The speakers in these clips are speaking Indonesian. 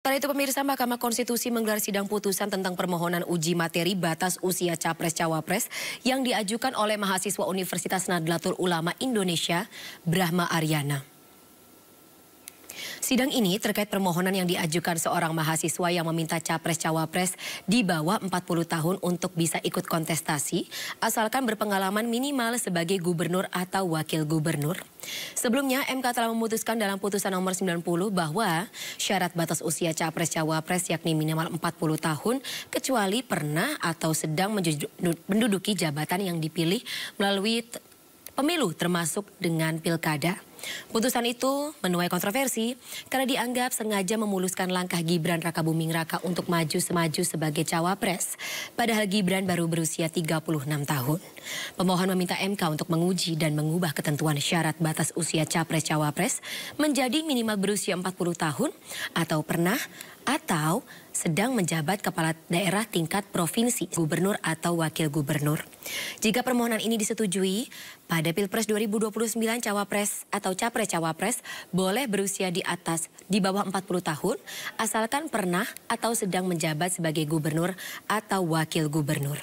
Setelah itu pemirsa, Mahkamah Konstitusi menggelar sidang putusan tentang permohonan uji materi batas usia Capres-Cawapres yang diajukan oleh mahasiswa Universitas Nahdlatul Ulama Indonesia, Brahma Aryana. Sidang ini terkait permohonan yang diajukan seorang mahasiswa yang meminta Capres-Cawapres di bawah 40 tahun untuk bisa ikut kontestasi asalkan berpengalaman minimal sebagai gubernur atau wakil gubernur. Sebelumnya MK telah memutuskan dalam putusan nomor 90 bahwa syarat batas usia Capres-Cawapres yakni minimal 40 tahun kecuali pernah atau sedang menduduki jabatan yang dipilih melalui pemilu termasuk dengan pilkada. Putusan itu menuai kontroversi karena dianggap sengaja memuluskan langkah Gibran Rakabuming Raka untuk maju sebagai cawapres. Padahal Gibran baru berusia 36 tahun. Pemohon meminta MK untuk menguji dan mengubah ketentuan syarat batas usia Capres-Cawapres menjadi minimal berusia 40 tahun atau pernah atau sedang menjabat kepala daerah tingkat provinsi, gubernur atau wakil gubernur. Jika permohonan ini disetujui, pada Pilpres 2029 cawapres atau capres-cawapres boleh berusia di bawah 40 tahun asalkan pernah atau sedang menjabat sebagai gubernur atau wakil gubernur.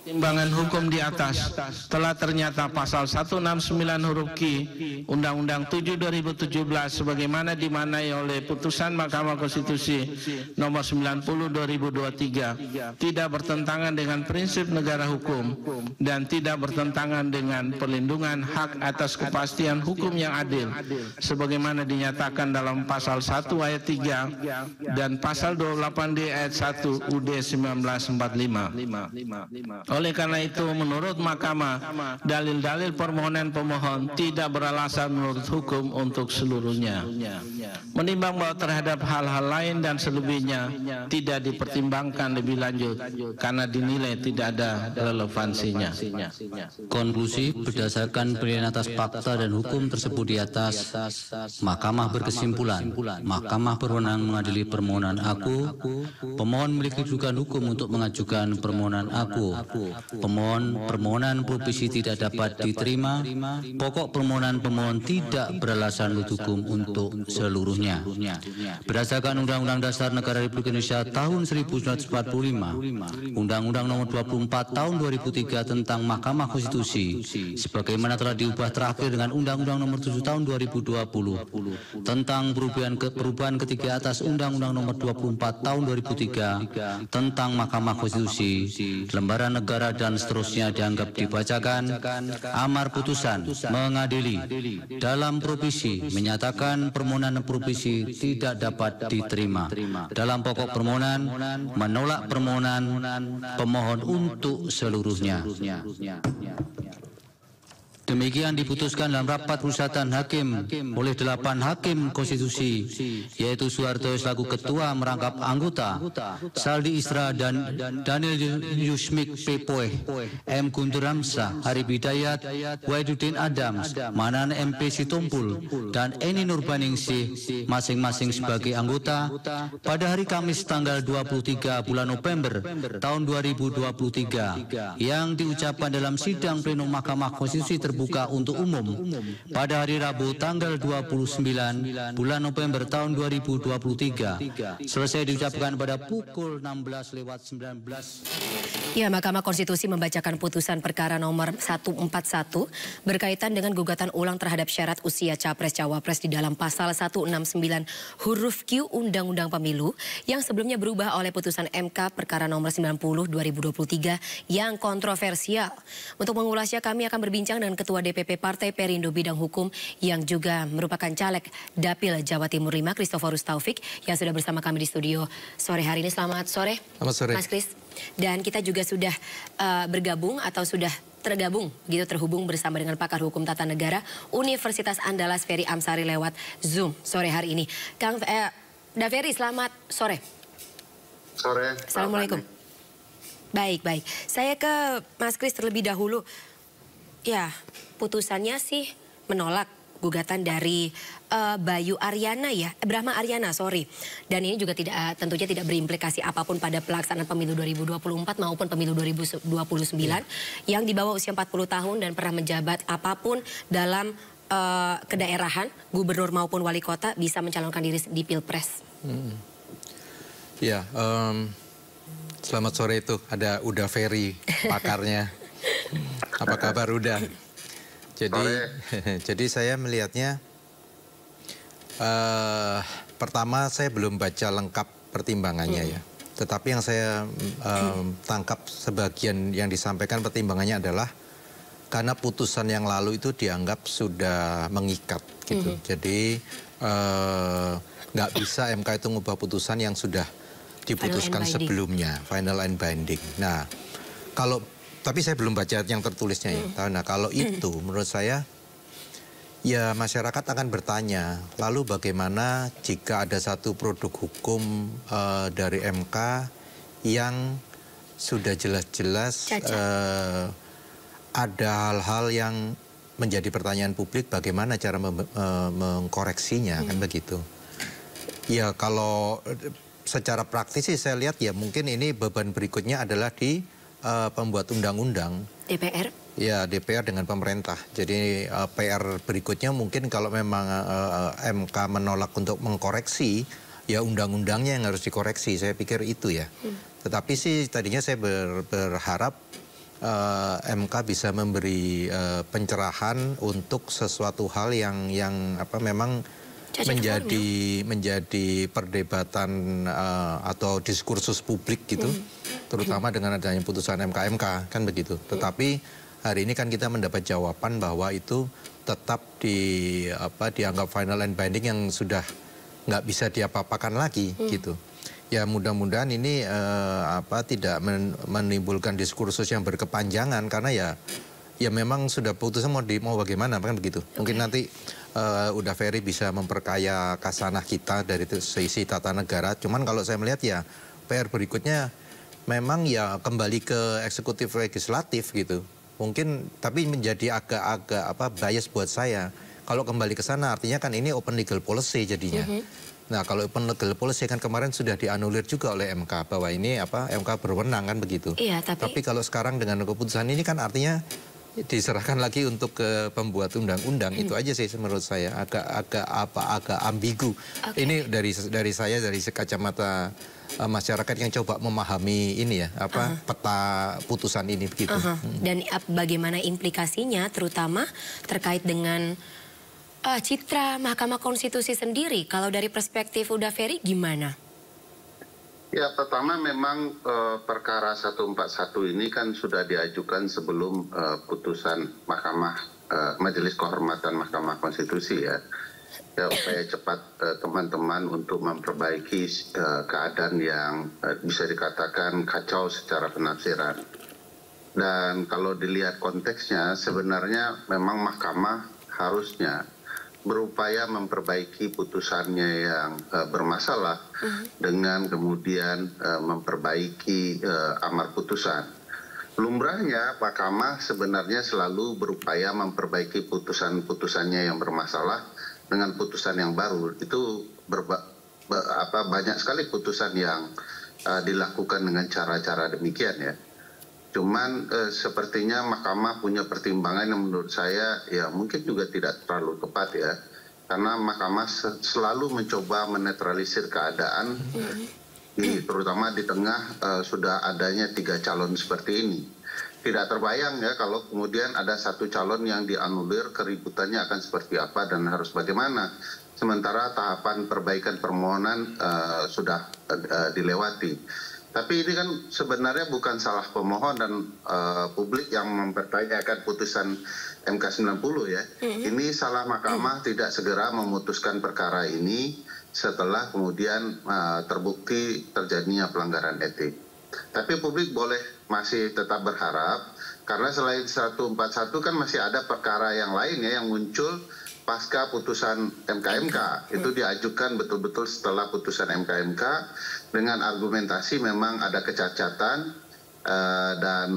Timbangan hukum di atas telah ternyata pasal 169 huruf Q Undang-Undang 7 2017 sebagaimana dimaknai oleh putusan Mahkamah Konstitusi nomor 90 2023 tidak bertentangan dengan prinsip negara hukum dan tidak bertentangan dengan perlindungan hak atas kepastian hukum yang adil sebagaimana dinyatakan dalam pasal 1 ayat 3 dan pasal 28D ayat 1 UD 1945. Oleh karena itu, menurut Mahkamah, dalil-dalil permohonan pemohon tidak beralasan menurut hukum untuk seluruhnya. Menimbang bahwa terhadap hal-hal lain dan selebihnya tidak dipertimbangkan lebih lanjut karena dinilai tidak ada relevansinya. Konklusi berdasarkan penilaian atas fakta dan hukum tersebut di atas, Mahkamah berkesimpulan, Mahkamah berwenang mengadili permohonan aku, pemohon memiliki kedudukan hukum untuk mengajukan permohonan aku. Permohonan provisi tidak dapat diterima. Pokok permohonan pemohon tidak beralasan menurut hukum untuk seluruhnya. Berdasarkan Undang-Undang Dasar Negara Republik Indonesia tahun 1945, Undang-Undang Nomor 24 Tahun 2003 tentang Mahkamah Konstitusi, sebagaimana telah diubah terakhir dengan Undang-Undang Nomor 7 Tahun 2020 tentang perubahan ketiga atas Undang-Undang Nomor 24 Tahun 2003 tentang Mahkamah Konstitusi, lembaran negara dan seterusnya dianggap dibacakan. Amar putusan mengadili dalam provisi menyatakan permohonan provisi tidak dapat diterima. Dalam pokok permohonan menolak permohonan pemohon untuk seluruhnya. Demikian diputuskan dalam rapat permusyawaratan hakim oleh 8 hakim konstitusi, yaitu Soeharto selaku ketua merangkap anggota, Saldi Isra dan Daniel Yusmik Pepoeh, M. Guntur Hamzah, Arif Hidayat, Wahidudin Adams, Manan MP Sitompul, dan Eni Nurbaningsih masing-masing sebagai anggota pada hari Kamis tanggal 23 bulan November tahun 2023 yang diucapkan dalam sidang plenum Mahkamah Konstitusi terbuka untuk umum pada hari Rabu tanggal 29 bulan November tahun 2023 selesai diucapkan pada pukul 16:19. Ya, Mahkamah Konstitusi membacakan putusan perkara nomor 141 berkaitan dengan gugatan ulang terhadap syarat usia Capres-Cawapres di dalam pasal 169 huruf Q Undang-Undang Pemilu yang sebelumnya berubah oleh putusan MK perkara nomor 90 2023 yang kontroversial. Untuk mengulasnya kami akan berbincang dengan Ketua DPP Partai Perindo Bidang Hukum yang juga merupakan caleg Dapil Jawa Timur 5, Christoforus Taufik, yang sudah bersama kami di studio sore hari ini. Selamat sore, Mas Kris. Dan kita juga sudah bergabung atau sudah tergabung gitu, terhubung bersama dengan pakar hukum tata negara Universitas Andalas Ferry Amsari lewat Zoom sore hari ini. Kang Ferry, selamat sore. Sore. Assalamualaikum. Baik. Saya ke Mas Kris terlebih dahulu. Ya, putusannya sih menolak gugatan dari Bayu Aryana Brahma Aryana, sorry. Dan ini juga tentunya tidak berimplikasi apapun pada pelaksanaan pemilu 2024 maupun pemilu 2029 yang di bawah usia 40 tahun dan pernah menjabat apapun dalam kedaerahan, gubernur maupun wali kota bisa mencalonkan diri di Pilpres? Ya, selamat sore itu ada Uda Ferry pakarnya. Apa kabar Uda? Jadi saya melihatnya pertama saya belum baca lengkap pertimbangannya ya. Tetapi yang saya tangkap sebagian yang disampaikan pertimbangannya adalah karena putusan yang lalu itu dianggap sudah mengikat gitu. Jadi nggak bisa MK itu ngubah putusan yang sudah diputuskan sebelumnya, final and binding. Nah, tapi saya belum baca yang tertulisnya ya. Nah, kalau itu menurut saya ya masyarakat akan bertanya, lalu bagaimana jika ada satu produk hukum dari MK yang sudah jelas-jelas ada hal-hal yang menjadi pertanyaan publik, bagaimana cara mengkoreksinya, kan begitu. Ya kalau secara praktis sih saya lihat ya mungkin ini beban berikutnya adalah di pembuat undang-undang. DPR? Ya, DPR dengan pemerintah. Jadi PR berikutnya mungkin kalau memang MK menolak untuk mengkoreksi, ya undang-undangnya yang harus dikoreksi. Saya pikir itu ya. Tetapi sih tadinya saya berharap MK bisa memberi pencerahan untuk sesuatu hal yang memang menjadi perdebatan atau diskursus publik gitu, terutama dengan adanya putusan MK kan begitu. Tetapi hari ini kan kita mendapat jawaban bahwa itu tetap dianggap final and binding yang sudah nggak bisa diapa-apakan lagi gitu. Ya mudah-mudahan ini tidak menimbulkan diskursus yang berkepanjangan karena ya memang sudah putusan mau bagaimana kan begitu. Mungkin nanti Uda Ferry bisa memperkaya kasanah kita dari sisi tata negara. Cuman kalau saya melihat ya PR berikutnya memang ya kembali ke eksekutif legislatif gitu. Mungkin tapi menjadi agak bias buat saya. Kalau kembali ke sana artinya kan ini open legal policy jadinya. Nah kalau open legal policy kan kemarin sudah dianulir juga oleh MK bahwa ini MK berwenang kan begitu. Iya, tapi kalau sekarang dengan keputusan ini kan artinya diserahkan lagi untuk ke pembuat undang-undang. Itu aja sih menurut saya agak ambigu. Ini dari saya dari kacamata masyarakat yang coba memahami ini ya peta putusan ini begitu. Dan bagaimana implikasinya terutama terkait dengan citra Mahkamah Konstitusi sendiri. Kalau dari perspektif Uda Ferry gimana? Ya, pertama memang perkara 141 ini kan sudah diajukan sebelum putusan Majelis Kehormatan Mahkamah Konstitusi ya. Ya, supaya cepat teman-teman untuk memperbaiki keadaan yang bisa dikatakan kacau secara penafsiran. Dan kalau dilihat konteksnya, sebenarnya memang mahkamah harusnya berupaya memperbaiki putusannya yang bermasalah dengan kemudian memperbaiki amar putusan. Lumrahnya mahkamah sebenarnya selalu berupaya memperbaiki putusan-putusannya yang bermasalah dengan putusan yang baru. Itu banyak sekali putusan yang dilakukan dengan cara-cara demikian ya. Cuman sepertinya mahkamah punya pertimbangan yang menurut saya ya mungkin juga tidak terlalu tepat ya. Karena mahkamah selalu mencoba menetralisir keadaan, terutama di tengah sudah adanya 3 calon seperti ini. Tidak terbayang ya kalau kemudian ada satu calon yang dianulir, keributannya akan seperti apa dan harus bagaimana. Sementara tahapan perbaikan permohonan sudah dilewati. Tapi ini kan sebenarnya bukan salah pemohon dan publik yang mempertanyakan putusan MK 90 ya. Ini salah mahkamah tidak segera memutuskan perkara ini setelah kemudian terbukti terjadinya pelanggaran etik. Tapi publik masih tetap berharap karena selain 141 kan masih ada perkara yang lain ya yang muncul pasca putusan MK itu diajukan betul-betul setelah putusan MK dengan argumentasi memang ada kecacatan dan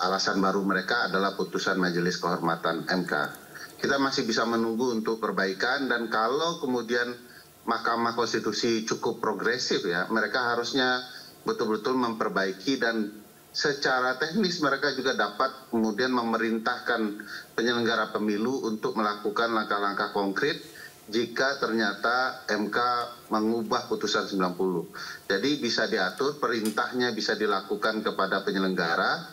alasan baru mereka adalah putusan Majelis Kehormatan MK. Kita masih bisa menunggu untuk perbaikan dan kalau kemudian Mahkamah Konstitusi cukup progresif ya, mereka harusnya betul-betul memperbaiki dan secara teknis mereka juga dapat kemudian memerintahkan penyelenggara pemilu untuk melakukan langkah-langkah konkret jika ternyata MK mengubah putusan 90. Jadi bisa diatur, perintahnya bisa dilakukan kepada penyelenggara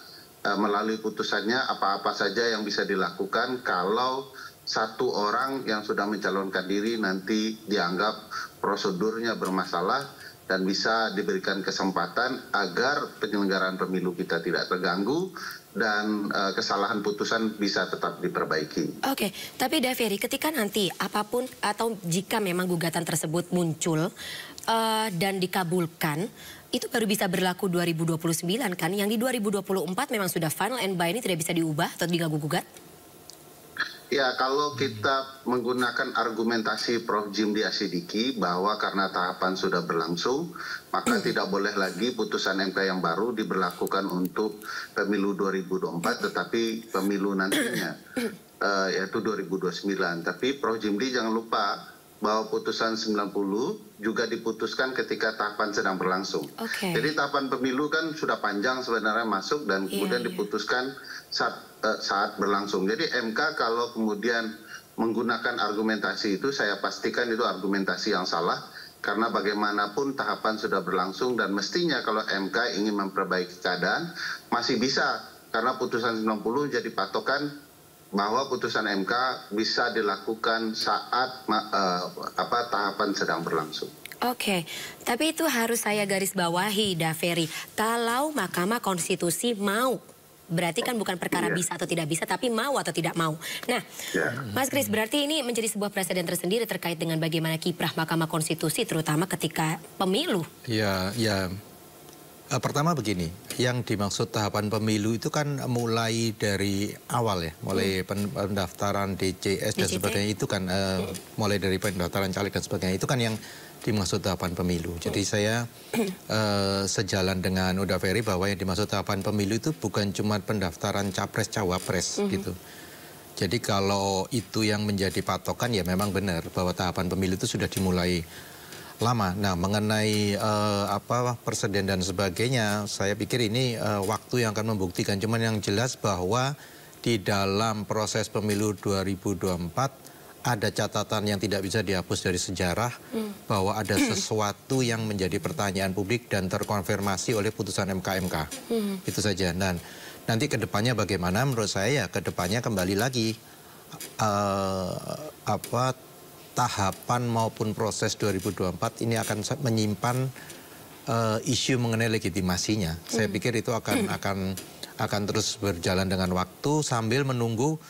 melalui putusannya apa-apa saja yang bisa dilakukan kalau satu orang yang sudah mencalonkan diri nanti dianggap prosedurnya bermasalah dan bisa diberikan kesempatan agar penyelenggaraan pemilu kita tidak terganggu dan kesalahan putusan bisa tetap diperbaiki. Oke, tapi Daveri, ketika nanti apapun atau jika memang gugatan tersebut muncul dan dikabulkan, itu baru bisa berlaku 2029 kan? Yang di 2024 memang sudah final and binding, tidak bisa diubah atau diganggu-gugat? Ya, kalau kita menggunakan argumentasi Prof. Jimli Asidiki bahwa karena tahapan sudah berlangsung, maka tidak boleh lagi putusan MK yang baru diberlakukan untuk pemilu 2024, tetapi pemilu nantinya, yaitu 2029. Tapi Prof. Jimli jangan lupa bahwa putusan 90 juga diputuskan ketika tahapan sedang berlangsung. Jadi tahapan pemilu kan sudah panjang sebenarnya masuk dan kemudian diputuskan saat berlangsung. Jadi MK kalau kemudian menggunakan argumentasi itu, saya pastikan itu argumentasi yang salah, karena bagaimanapun tahapan sudah berlangsung dan mestinya kalau MK ingin memperbaiki keadaan masih bisa, karena putusan 90 jadi patokan bahwa putusan MK bisa dilakukan saat tahapan sedang berlangsung. Oke, tapi itu harus saya garis bawahi, Daveri. Kalau Mahkamah Konstitusi mau, berarti kan bukan perkara bisa atau tidak bisa, tapi mau atau tidak mau. Nah, Mas Kris, berarti ini menjadi sebuah presiden tersendiri terkait dengan bagaimana kiprah Mahkamah Konstitusi, terutama ketika pemilu. Ya. Pertama begini, yang dimaksud tahapan pemilu itu kan mulai dari awal ya, mulai pendaftaran DCS dan sebagainya itu kan, mulai dari pendaftaran caleg dan sebagainya itu kan yang dimaksud tahapan pemilu. Jadi saya sejalan dengan Uda Ferry bahwa yang dimaksud tahapan pemilu itu bukan cuma pendaftaran capres cawapres gitu. Jadi kalau itu yang menjadi patokan ya memang benar bahwa tahapan pemilu itu sudah dimulai lama. Nah, mengenai presiden dan sebagainya, saya pikir ini waktu yang akan membuktikan. Cuman yang jelas bahwa di dalam proses pemilu 2024 ada catatan yang tidak bisa dihapus dari sejarah bahwa ada sesuatu yang menjadi pertanyaan publik dan terkonfirmasi oleh putusan MK-MK. Itu saja. Dan nanti kedepannya bagaimana? Menurut saya ya kedepannya kembali lagi tahapan maupun proses 2024 ini akan menyimpan isu mengenai legitimasinya. Saya pikir itu akan terus berjalan dengan waktu sambil menunggu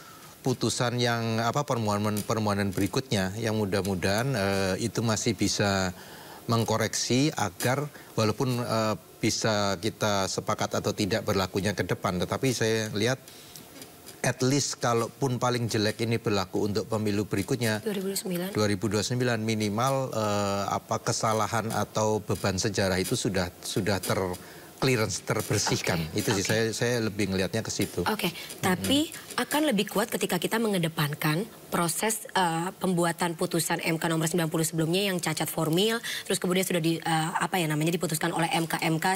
putusan yang permohonan berikutnya yang mudah-mudahan itu masih bisa mengkoreksi agar walaupun bisa kita sepakat atau tidak berlakunya ke depan, tetapi saya lihat at least kalaupun paling jelek ini berlaku untuk pemilu berikutnya 2029 minimal kesalahan atau beban sejarah itu sudah terbersihkan. Itu sih saya lebih ngelihatnya ke situ. Tapi akan lebih kuat ketika kita mengedepankan proses pembuatan putusan MK nomor 90 sebelumnya yang cacat formil, terus kemudian sudah diputuskan oleh MK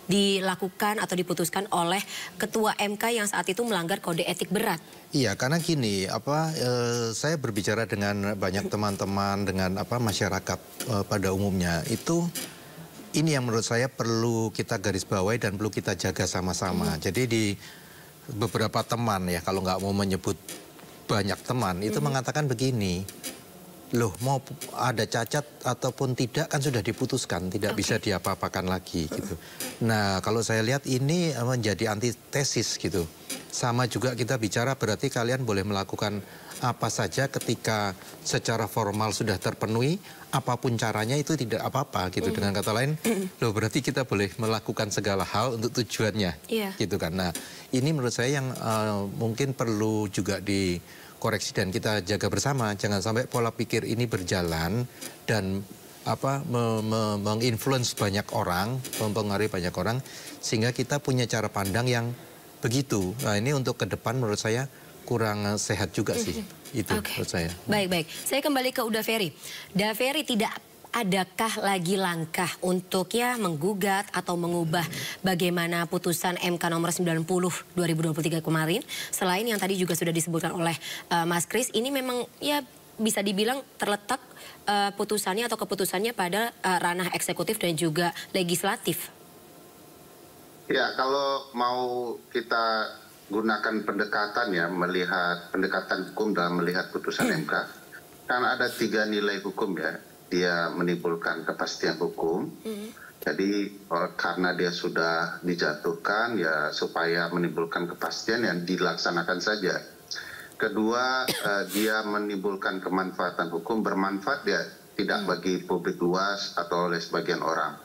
dilakukan atau diputuskan oleh ketua MK yang saat itu melanggar kode etik berat. Iya, karena gini, saya berbicara dengan banyak teman-teman, dengan masyarakat pada umumnya itu. Ini yang menurut saya perlu kita garis bawahi dan perlu kita jaga sama-sama. Jadi di beberapa teman ya, kalau nggak mau menyebut banyak teman, itu mengatakan begini, loh mau ada cacat ataupun tidak kan sudah diputuskan, tidak bisa diapa-apakan lagi gitu. Nah kalau saya lihat ini menjadi antitesis gitu. Sama juga kita bicara berarti kalian boleh melakukan apa saja ketika secara formal sudah terpenuhi, apapun caranya itu tidak apa-apa gitu. Dengan kata lain, loh berarti kita boleh melakukan segala hal untuk tujuannya, gitu kan. Nah ini menurut saya yang mungkin perlu juga dikoreksi dan kita jaga bersama. Jangan sampai pola pikir ini berjalan dan menginfluence banyak orang, mempengaruhi banyak orang, sehingga kita punya cara pandang yang begitu. Nah ini untuk ke depan menurut saya kurang sehat juga sih. Itu menurut saya. Baik. Saya kembali ke Uda Ferry. Uda Ferry, tidak adakah lagi langkah untuk ya menggugat atau mengubah bagaimana putusan MK nomor 90 2023 kemarin? Selain yang tadi juga sudah disebutkan oleh Mas Kris, ini memang ya bisa dibilang terletak putusannya atau keputusannya pada ranah eksekutif dan juga legislatif. Ya, kalau mau kita gunakan pendekatan ya, melihat pendekatan hukum dalam melihat putusan MK, kan ada 3 nilai hukum ya. Dia menimbulkan kepastian hukum. Jadi karena dia sudah dijatuhkan ya supaya menimbulkan kepastian yang dilaksanakan saja. Kedua, dia menimbulkan kemanfaatan hukum, bermanfaat dia tidak bagi publik luas atau oleh sebagian orang.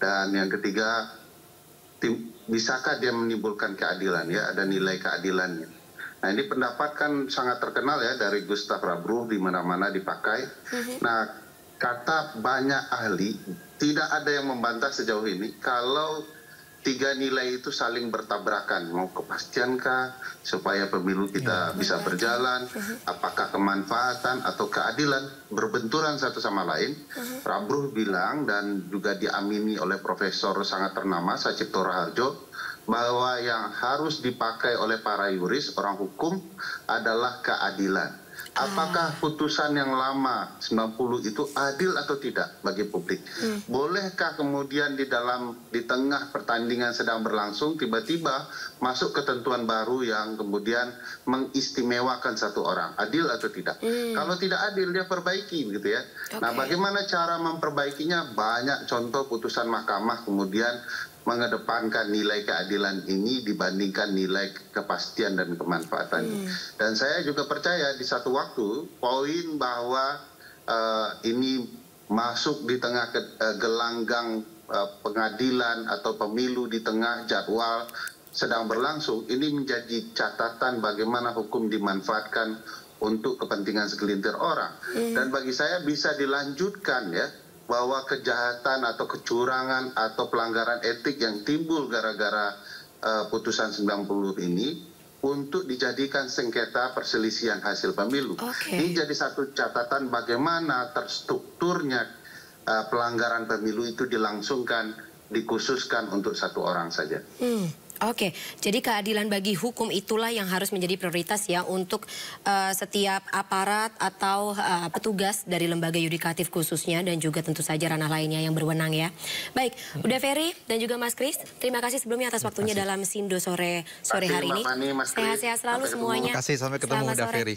Dan yang ketiga, bisakah dia menimbulkan keadilan ya, ada nilai keadilannya. Nah ini pendapat kan sangat terkenal ya dari Gustav Rabruh, di mana-mana dipakai. Nah kata banyak ahli, tidak ada yang membantah sejauh ini kalau 3 nilai itu saling bertabrakan. Mau kepastiankah supaya pemilu kita bisa berjalan, apakah kemanfaatan atau keadilan, berbenturan satu sama lain. Rabruh bilang dan juga diamini oleh profesor sangat ternama Sacipto Raharjo, bahwa yang harus dipakai oleh para yuris, orang hukum, adalah keadilan. Apakah putusan yang lama 90 itu adil atau tidak bagi publik? Bolehkah kemudian di tengah pertandingan sedang berlangsung tiba-tiba masuk ketentuan baru yang kemudian mengistimewakan satu orang? Adil atau tidak? Kalau tidak adil dia perbaiki gitu ya. Nah, bagaimana cara memperbaikinya? Banyak contoh putusan mahkamah kemudian mengedepankan nilai keadilan ini dibandingkan nilai kepastian dan kemanfaatan. Dan saya juga percaya di satu waktu poin bahwa ini masuk di tengah gelanggang pengadilan atau pemilu di tengah jadwal sedang berlangsung, ini menjadi catatan bagaimana hukum dimanfaatkan untuk kepentingan segelintir orang. Dan bagi saya bisa dilanjutkan ya, bahwa kejahatan atau kecurangan atau pelanggaran etik yang timbul gara-gara putusan 90 ini untuk dijadikan sengketa perselisihan hasil pemilu. Ini jadi satu catatan bagaimana terstrukturnya pelanggaran pemilu itu dilangsungkan, dikhususkan untuk satu orang saja. Oke, jadi keadilan bagi hukum itulah yang harus menjadi prioritas ya untuk setiap aparat atau petugas dari lembaga yudikatif khususnya dan juga tentu saja ranah lainnya yang berwenang ya. Baik, udah Ferry dan juga Mas Kris, terima kasih sebelumnya atas waktunya dalam Sindo sore hari ini. Sehat-sehat selalu semuanya. Terima kasih, sampai ketemu udah Ferry.